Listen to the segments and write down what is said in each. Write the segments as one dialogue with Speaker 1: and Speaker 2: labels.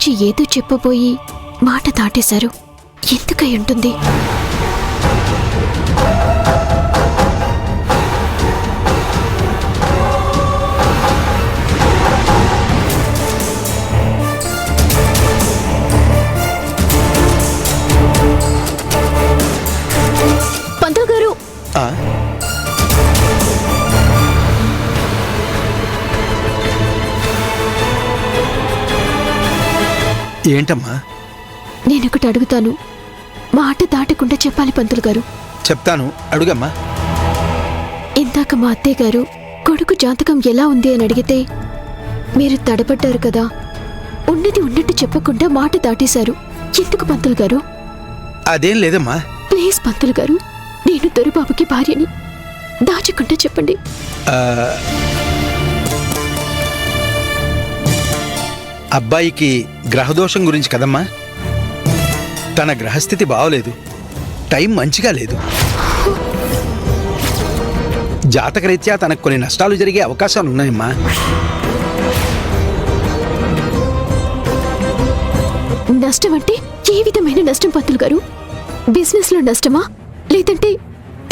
Speaker 1: గురించి ఏదో చెప్పబోయి మాట దాటేశారు. ఎందుకై ఉంటుంది? పంతులు గారు,
Speaker 2: ఏంటమ్మా?
Speaker 1: నేనొకటి అడుగుతాను, మాట దాటకుండా చెప్పాలి పంతులు గారు.
Speaker 2: చెప్తాను, అడుగమ్మా.
Speaker 1: ఇందాక మా అత్తయ్య గారు కొడుకు జాతకం ఎలా ఉంది అని అడిగితే మీరు తడబడ్డారు కదా, ఉన్నది ఉన్నట్టు చెప్పకుండా మాట దాటేశారు. ఎందుకు పంతులు గారు?
Speaker 2: అదేం లేదమ్మా.
Speaker 1: ప్లీజ్ పంతులు గారు, నేను దొరబాబుకి భార్యని, దాచకుండా చెప్పండి.
Speaker 2: అబ్బాయికి గ్రహదోషం గురించి కదమ్మా. తన గ్రహస్థితి బాగోలేదు, టైం మంచిగా లేదు. జాతకరీత్యా తనకు కొన్ని నష్టాలు జరిగే అవకాశాలు ఉన్నాయమ్మా.
Speaker 1: నష్టం అంటే ఏ విధమైన నష్టం పంతులు గారు? బిజినెస్ లో నష్టమా, లేదంటే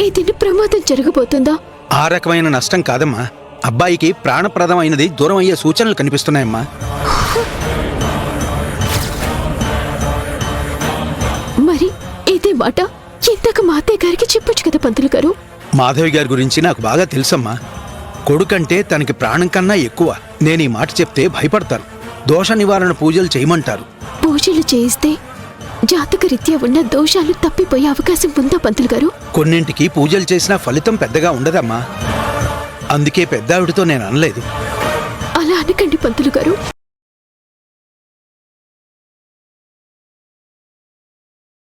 Speaker 1: ఏదైనా ప్రమాదం జరగబోతుందా?
Speaker 2: ఆ రకమైన నష్టం కాదమ్మా. అబ్బాయికి ప్రాణప్రదమైనది దూరం అయ్యే సూచనలు కనిపిస్తున్నాయమ్మా.
Speaker 1: మరి ఇదే మాట ఇంతక మా అత్తయ్య గారికి చెప్పొచ్చు కదా పంతులు గారు.
Speaker 2: మాధవి గారి గురించి నాకు బాగా తెలుసమ్మా. కొడుకంటే తనకి ప్రాణం కన్నా ఎక్కువ. నేను ఈ మాట చెప్తే భయపడతారు, దోష నివారణ పూజలు చేయమంటారు.
Speaker 1: పూజలు చేయిస్తే జాతకరీత్యా ఉన్న దోషాలు తప్పిపోయే అవకాశం ఉందా పంతులు గారు?
Speaker 2: కొన్నింటికి పూజలు చేసినా ఫలితం పెద్దగా ఉండదమ్మా. అందుకే పెద్దావిడితో నేను అనలేదు.
Speaker 1: అలా అనకండి పంతులు గారు.